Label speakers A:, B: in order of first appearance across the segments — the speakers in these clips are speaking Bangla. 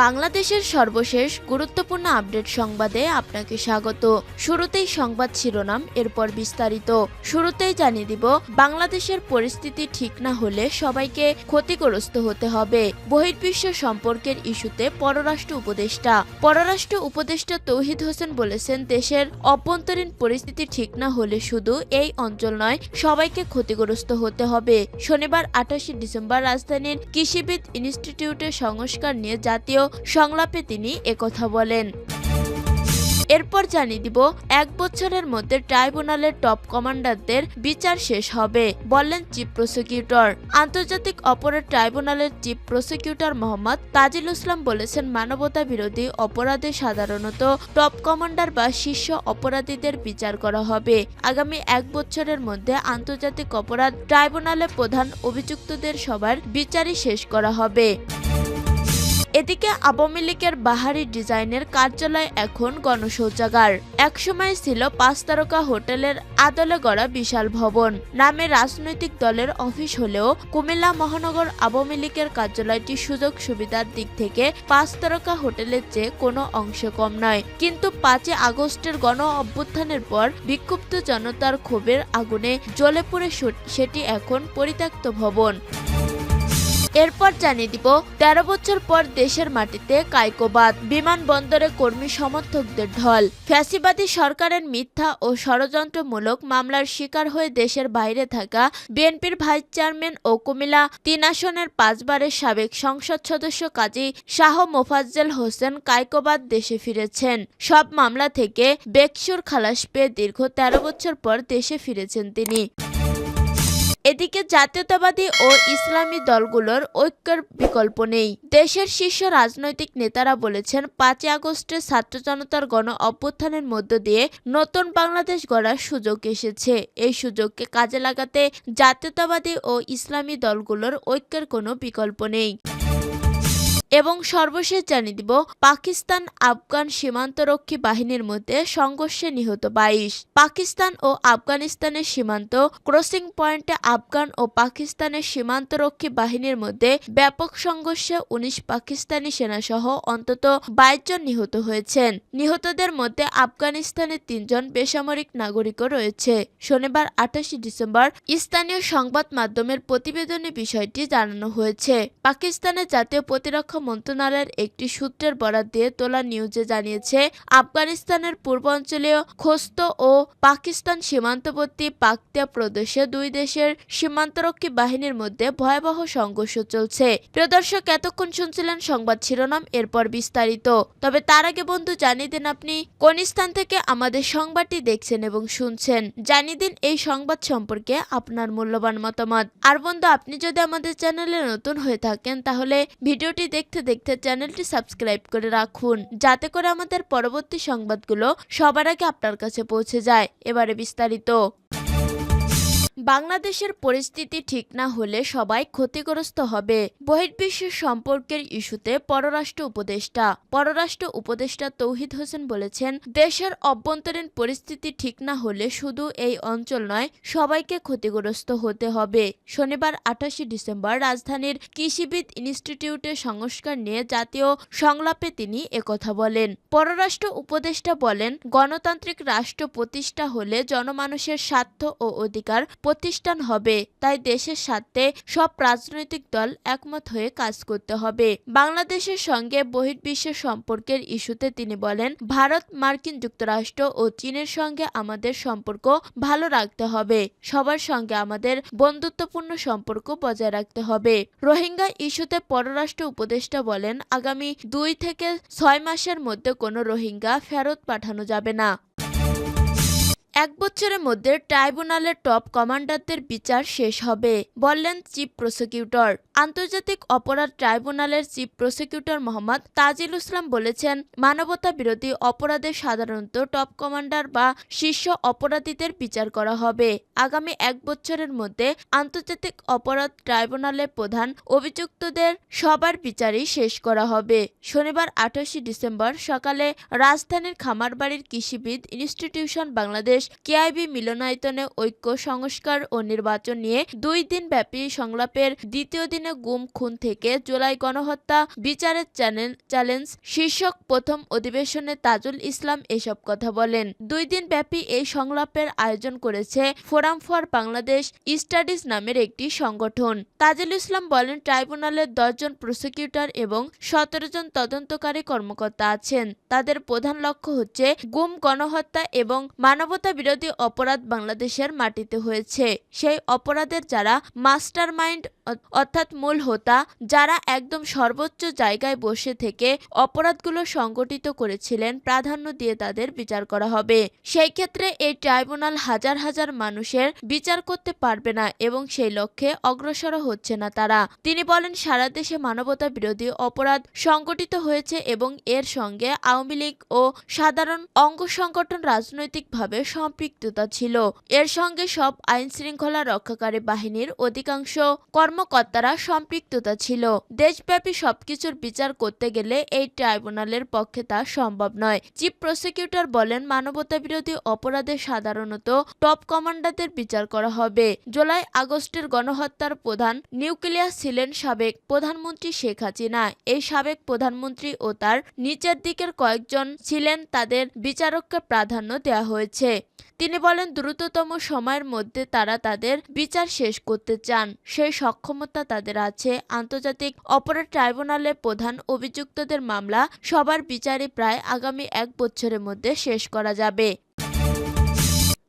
A: বাংলাদেশের সর্বশেষ গুরুত্বপূর্ণ আপডেট সংবাদে আপনাকে স্বাগত। শুরুতেই সংবাদ শিরোনাম, এরপর বিস্তারিত। শুরুতেই জানিয়ে দিব, বাংলাদেশের পরিস্থিতি ঠিক না হলে সবাইকে ক্ষতিগ্রস্ত হতে হবে। বহির্বিশ্ব সম্পর্কের ইস্যুতে পররাষ্ট্র উপদেষ্টা তৌহিদ হোসেন বলেছেন, দেশের অভ্যন্তরীণ পরিস্থিতি ঠিক না হলে শুধু এই অঞ্চল নয়, সবাইকে ক্ষতিগ্রস্ত হতে হবে। শনিবার 28 ডিসেম্বর রাজধানীর কৃষিবিদ ইনস্টিটিউটের সংস্কার নিয়ে জাতীয় সংলাপে তিনি একথা বলেন। এরপর জানিয়ে দিব, 1 বছরের মধ্যে ট্রাইব্যুনালের টপ কমান্ডারদের বিচার শেষ হবে, বললেন চিফ প্রসিকিউটর। আন্তর্জাতিক অপরাধ ট্রাইব্যুনালের চিফ প্রসিকিউটর মোহাম্মদ তাজিল ইসলাম বলেছেন, মানবতা বিরোধী অপরাধে সাধারণত টপ কমান্ডার বা শীর্ষ অপরাধীদের বিচার করা হবে। আগামী 1 বছরের মধ্যে আন্তর্জাতিক অপরাধ ট্রাইব্যুনালে প্রধান অভিযুক্তদের সবার বিচারই শেষ করা হবে। এদিকে আওয়ামী লীগের বাহারি ডিজাইনের কার্যালয় এখন গণশৌচাগার। একসময় ছিল 5 তারকা হোটেলের আদলে গড়া বিশাল ভবন। নামে রাজনৈতিক দলের অফিস হলেও কুমিল্লা মহানগর আওয়ামী লীগের কার্যালয়টি সুযোগ সুবিধার দিক থেকে 5 তারকা হোটেলের চেয়ে কোনো অংশে কম নয়। কিন্তু 5 আগস্টের গণ অভ্যুত্থানের পর বিক্ষুব্ধ জনতার ক্ষোভের আগুনে জ্বলে পড়ে সেটি এখন পরিত্যক্ত ভবন। এরপর জানিয়ে দিব, 13 বছর পর দেশের মাটিতে কায়কোবাদ, বিমানবন্দরে কর্মী সমর্থকদের ঢল। ফ্যাসিবাদী সরকারের মিথ্যা ও ষড়যন্ত্রমূলক মামলার শিকার হয়ে দেশের বাইরে থাকা বিএনপির ভাইস চেয়ারম্যান ও কুমিল্লা 3 আসনের 5 বারের সাবেক সংসদ সদস্য কাজী শাহ মোফাজ্জল হোসেন কায়কোবাদ দেশে ফিরেছেন। সব মামলা থেকে বেকসুর খালাস পেয়ে দীর্ঘ 13 বছর পর দেশে ফিরেছেন তিনি। এদিকে জাতীয়তাবাদী ও ইসলামী দলগুলোর ঐক্যের বিকল্প নেই। দেশের শীর্ষ রাজনৈতিক নেতারা বলেছেন, 5 আগস্টের ছাত্র জনতার গণ অভ্যুত্থানের মধ্য দিয়ে নতুন বাংলাদেশ গড়ার সুযোগ এসেছে। এই সুযোগকে কাজে লাগাতে জাতীয়তাবাদী ও ইসলামী দলগুলোর ঐক্যের কোনো বিকল্প নেই। এবং সর্বশেষ জানিয়ে দিব, পাকিস্তান আফগান সীমান্তরক্ষী বাহিনীর মধ্যে সংঘর্ষে নিহত 22। পাকিস্তান ও আফগানিস্তানের সীমান্ত ক্রসিং পয়েন্টে আফগান ও পাকিস্তানের সীমান্তরক্ষী বাহিনীর মধ্যে ব্যাপক সংঘর্ষে 19 পাকিস্তানি সেনাসহ অন্তত 22 জন নিহত হয়েছেন। নিহতদের মধ্যে আফগানিস্তানের 3 জন বেসামরিক নাগরিকও রয়েছে। শনিবার 28 ডিসেম্বর স্থানীয় সংবাদ মাধ্যমের প্রতিবেদনে বিষয়টি জানানো হয়েছে। পাকিস্তানের জাতীয় প্রতিরক্ষা মন্ত্রণালয়ের একটি সূত্রের বরাত দিয়ে তোলা নিউজে জানিয়েছে, আফগানিস্তানের পূর্বাঞ্চলীয় খোস্ত ও পাকিস্তান সীমান্তবর্তী পাকতিয়া প্রদেশে 2 দেশের সীমান্তরক্ষী বাহিনীর মধ্যে ভয়াবহ সংঘর্ষ চলছে। প্রিয় দর্শক, এতক্ষণ শুনছিলেন সংবাদ শিরোনাম, এরপর বিস্তারিত। তবে তার আগে বন্ধু, জানিয়ে দিন আপনি কোন স্থান থেকে আমাদের সংবাদটি দেখছেন এবং শুনছেন। জানিয়ে দিন এই সংবাদ সম্পর্কে আপনার মূল্যবান মতামত। আর বন্ধু, আপনি যদি আমাদের চ্যানেলে নতুন হয়ে থাকেন তাহলে ভিডিওটি দেখতে দেখতে চ্যানেলটি সাবস্ক্রাইব করে রাখুন, যাতে করে আমাদের পরবর্তী সংবাদগুলো সবার আগে আপনার কাছে পৌঁছে যায়। এবারে বিস্তারিত। বাংলাদেশের পরিস্থিতি ঠিক না হলে সবাই ক্ষতিগ্রস্ত হবে। বহির্বিশ্ব সম্পর্কের ইস্যুতে পররাষ্ট্র উপদেষ্টা তৌহিদ হোসেন বলেছেন, দেশের অভ্যন্তরীণ পরিস্থিতি ঠিক না হলে শুধু এই অঞ্চল নয়, সবাইকে ক্ষতিগ্রস্ত হতে হবে। শনিবার 28 ডিসেম্বর রাজধানীর কৃষিবিদ ইনস্টিটিউটের সংস্কার নিয়ে জাতীয় সংলাপে তিনি একথা বলেন। পররাষ্ট্র উপদেষ্টা বলেন, গণতান্ত্রিক রাষ্ট্র প্রতিষ্ঠা হলে জনমানুষের স্বার্থ ও অধিকার প্রতিষ্ঠান হবে। তাই দেশের স্বার্থে সব রাজনৈতিক দল একমত হয়ে কাজ করতে হবে। বাংলাদেশের সঙ্গে বহির্বিশ্ব সম্পর্কের ইস্যুতে তিনি বলেন, ভারত, মার্কিন যুক্তরাষ্ট্র ও চীনের সঙ্গে আমাদের সম্পর্ক ভালো রাখতে হবে। সবার সঙ্গে আমাদের বন্ধুত্বপূর্ণ সম্পর্ক বজায় রাখতে হবে। রোহিঙ্গা ইস্যুতে পররাষ্ট্র উপদেষ্টা বলেন, আগামী 2 থেকে 6 মাসের মধ্যে কোনো রোহিঙ্গা ফেরত পাঠানো যাবে না। 1 বছরের মধ্যে ট্রাইব্যুনালের টপ কমান্ডারদের বিচার শেষ হবে, বললেন চিফ প্রসিকিউটর। আন্তর্জাতিক অপরাধ ট্রাইব্যুনালের চিফ প্রসিকিউটর মোহাম্মদ তাজিল ইসলাম বলেছেন, মানবতা বিরোধী অপরাধে সাধারণত টপ কমান্ডার বা শীর্ষ অপরাধীদের বিচার করা হবে। আগামী 1 বছরের মধ্যে আন্তর্জাতিক অপরাধ ট্রাইব্যুনালের প্রধান অভিযুক্তদের সবার বিচারই শেষ করা হবে। শনিবার 28 ডিসেম্বর সকালে রাজধানীর খামারবাড়ির কৃষিবিদ ইনস্টিটিউশন বাংলাদেশ কেআইবি মিলনায়তনে ঐক্য সংস্কার ও নির্বাচন নিয়ে 2 দিন ব্যাপী সংলাপের দ্বিতীয় দিনে গুম খুন থেকে জুলাই গণহত্যা বিচারের চ্যালেঞ্জ শীর্ষক প্রথম অধিবেশনে তাজুল ইসলাম এসব কথা বলেন। 2 দিন ব্যাপী এই সংলাপের আয়োজন করেছে ফোরাম ফর বাংলাদেশ স্টাডিজ নামের একটি সংগঠন। তাজুল ইসলাম বলেন, ট্রাইব্যুনালের 10 জন প্রসিকিউটর এবং 17 জন তদন্তকারী কর্মকর্তা আছেন। তাদের প্রধান লক্ষ্য হচ্ছে গুম, গণহত্যা এবং মানবতা বিরোধী অপরাধ বাংলাদেশের মাটিতে হয়েছে। সেই অপরাধের যারা মাস্টারমাইন্ড অর্থাৎ মূল হোতা, যারা একদম সর্বোচ্চ জায়গায় বসে থেকে অপরাধগুলো সংগঠিত করেছিলেন, প্রাধান্য দিয়ে তাদের বিচার করা হবে। সেই ক্ষেত্রে এই ট্রাইব্যুনাল হাজার হাজার মানুষের বিচার করতে পারবে না এবং সেই লক্ষ্যে অগ্রসর হচ্ছে না তারা। তিনি বলেন, সারা দেশে মানবতা বিরোধী অপরাধ সংগঠিত হয়েছে এবং এর সঙ্গে আওয়ামী লীগ ও সাধারণ অঙ্গ সংগঠন রাজনৈতিকভাবে সম্পৃক্ততা ছিল। এর সঙ্গে সব আইন শৃঙ্খলা রক্ষাকারী বাহিনীর অধিকাংশ কর্মকর্তারা সম্পৃক্ততা ছিল। দেশব্যাপী সবকিছুর বিচার করতে গেলে এই ট্রাইব্যুনালের পক্ষে তা সম্ভব নয়। চিফ প্রসিকিউটর বলেন, মানবতা বিরোধী অপরাধে সাধারণত টপ কমান্ডারদের বিচার করা হবে। জুলাই আগস্টের গণহত্যার প্রধান নিউক্লিয়াস ছিলেন সাবেক প্রধানমন্ত্রী শেখ হাসিনা। এই সাবেক প্রধানমন্ত্রী ও তার নিচের দিকের কয়েকজন ছিলেন, তাদের বিচারককে প্রাধান্য দেওয়া হয়েছে। তিনি বলেন, দ্রুততম সময়ের মধ্যে তারা তাদের বিচার শেষ করতে চান। সেই সক্ষমতা তাদের আছে। আন্তর্জাতিক অপরাধ ট্রাইব্যুনালে প্রধান অভিযুক্তদের মামলা সবার বিচারই প্রায় আগামী 1 বছরের মধ্যে শেষ করা যাবে।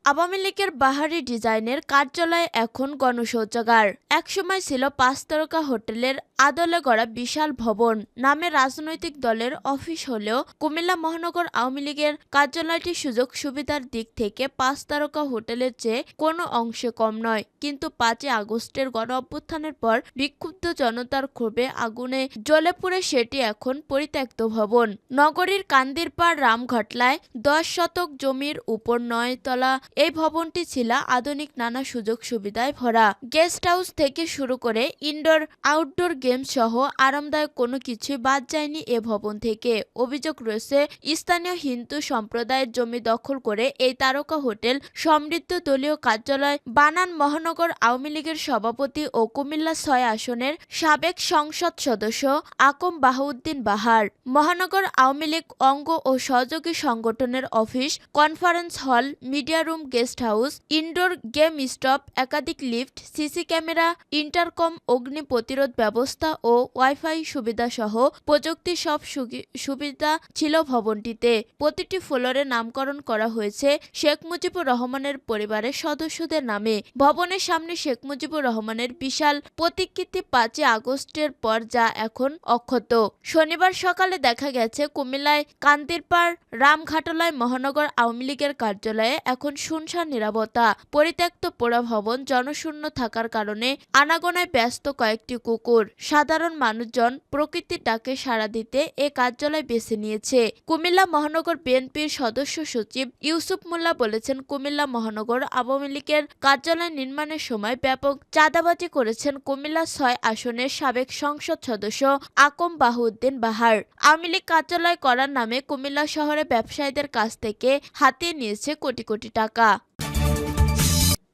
A: আওয়ামী লীগের বাহারি ডিজাইনের কার্যালয় এখন গণশৌচাগার। একসময় ছিল 5 তারকা হোটেলের আদলে গড়া বিশাল ভবন। নামে রাজনৈতিক দলের অফিস হলেও কুমিল্লা মহানগর আওয়ামী লীগের কার্যালয়টি সুযোগ সুবিধার দিক থেকে 5 তারকা হোটেলের চেয়ে কোনো অংশে কম নয়। কিন্তু 5 আগস্টের গণ অভ্যুত্থানের পর বিক্ষুব্ধ জনতার ক্ষোভে আগুনে জ্বলে পুড়ে সেটি এখন পরিত্যক্ত ভবন। নগরীর কান্দিরপাড় রামঘাটলায় 10 শতক জমির উপর 9 তলা এই ভবনটি ছিল আধুনিক নানা সুযোগ সুবিধায় ভরা। গেস্ট হাউস থেকে শুরু করে ইনডোর আউটডোর গেম সহ আরামদায়ক কোনো কিছুই বাদ যায়নি এ ভবন থেকে। অভিযোগ রয়েছে, স্থানীয় হিন্দু সম্প্রদায়ের জমি দখল করে এই তারকা হোটেল সমৃদ্ধ দলীয় কার্যালয় বানান মহানগর আওয়ামী লীগের সভাপতি ও কুমিল্লা 6 আসনের সাবেক সংসদ সদস্য আকম বাহাউদ্দিন বাহার। মহানগর আওয়ামী লীগ অঙ্গ ও সহযোগী সংগঠনের office, conference hall, media room, guest house, indoor game stop, একাধিক লিফট, সিসি ক্যামেরা, ইন্টারকম, অগ্নি প্রতিরোধ ব্যবস্থা ও ওয়াইফাই সুবিধা সহ প্রযুক্তি সব সুবিধা ছিল ভবনটিতে। প্রতিটি ফ্লোরে নামকরণ করা হয়েছে শেখ মুজিবুর রহমানের পরিবারের সদস্যদের নামে। ভবনের সামনে শেখ মুজিবুর রহমানের বিশাল প্রতিকৃতি 5 আগস্টের পর যা এখন অক্ষত। শনিবার সকালে দেখা গেছে কুমিল্লায় কান্দিরপাড় রামঘাটলায় মহানগর আওয়ামী লীগের কার্যালয়ে এখন শুনশান নীরবতা। পরিত্যক্ত পোড়া ভবন জনশূন্য থাকার কারণে আনাগোনায় ব্যস্ত কয়েকটি কুকুর। সাধারণ মানুষজন প্রকৃতির ডাকে সাড়া দিতে এ কার্যালয় বেছে নিয়েছে। কুমিল্লা মহানগর বিএনপির সদস্য সচিব ইউসুফ মোল্লা বলেছেন, কুমিল্লা মহানগর আওয়ামী লীগের কার্যালয় নির্মাণের সময় ব্যাপক চাঁদাবাজি করেছেন কুমিল্লা 6 আসনের সাবেক সংসদ সদস্য আকম বাহাউদ্দিন বাহার। আওয়ামী লীগ কার্যালয় করার নামে কুমিল্লা শহরে ব্যবসায়ীদের কাছ থেকে হাতিয়ে নিয়েছে কোটি কোটি টাকা।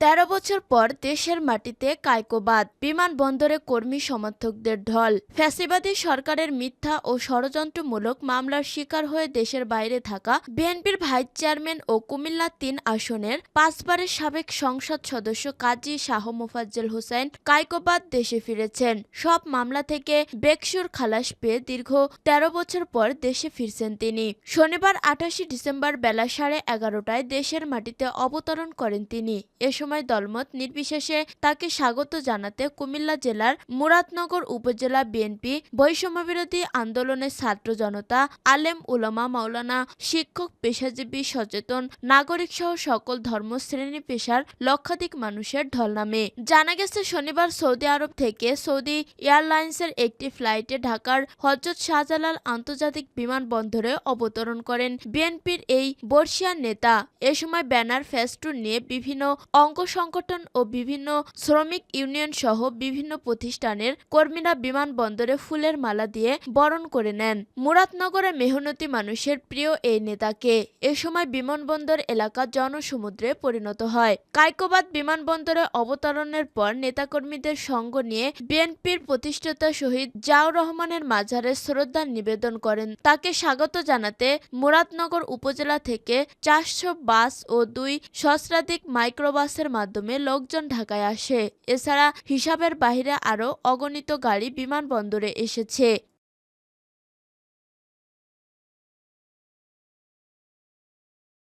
A: 13 বছর পর দেশের মাটিতে কায়কোবাদ। বিমানবন্দরে কর্মী সমর্থকদের ঢল। ফ্যাসিবাদী সরকারের মিথ্যা ও ষড়যন্ত্রমূলক মামলার শিকার হয়ে দেশের বাইরে থাকা বিএনপির ভাইস চেয়ারম্যান ও কুমিল্লা 3 আসনের 5 বারের সাবেক সংসদ সদস্য কাজী শাহ মোফাজ্জল হোসেন কায়কোবাদ দেশে ফিরেছেন। সব মামলা থেকে বেকসুর খালাস পেয়ে দীর্ঘ 13 বছর পর দেশে ফিরছেন তিনি। শনিবার 28 ডিসেম্বর বেলা 11:30টায় দেশের মাটিতে অবতরণ করেন তিনি। এ সময় দলমত নির্বিশেষে তাকে স্বাগত জানাতে কুমিল্লা জেলার মুরাদনগর উপজেলা বিএনপি, বৈষম্যবিরোধী আন্দোলনের ছাত্র জনতা, আলেম উলামা, মাওলানা, শিক্ষক, পেশাজীবী, সচেতন নাগরিক সহ সকল ধর্ম শ্রেণী পেশার লক্ষাধিক মানুষের ঢল নামে। জানা গেছে, শনিবার সৌদি আরব থেকে সৌদি এয়ারলাইন্সের একটি ফ্লাইটে ঢাকার হযরত শাহজালাল আন্তর্জাতিক বিমানবন্দরে অবতরণ করেন বিএনপির এই বর্ষিয়ান নেতা। এ সময় ব্যানার, ফেস্টুন নিয়ে বিভিন্ন অঙ্গ সংগঠন ও বিভিন্ন শ্রমিক ইউনিয়ন সহ বিভিন্ন প্রতিষ্ঠানের কর্মীরা বিমানবন্দরে ফুলের মালা দিয়ে বরণ করে নেন মুরাদনগরে মেহনতি মানুষের প্রিয় এই নেতাকে। এ সময় বিমানবন্দর এলাকা জনসমুদ্রে পরিণত হয়। কায়কোবাদ বিমানবন্দরে অবতরণের পর নেতাকর্মীদের সঙ্গ নিয়ে বিএনপির প্রতিষ্ঠাতা শহীদ জিয়াউর রহমানের মাজারে শ্রদ্ধা নিবেদন করেন। তাকে স্বাগত জানাতে মুরাদনগর উপজেলা থেকে 400 বাস ও 2 সহস্রাধিক মাইক্রোবাসের মাধ্যমে লোকজন ঢাকায় আসে। এছাড়া হিসাবের বাইরে আরও অগণিত গাড়ি বিমানবন্দরে এসেছে।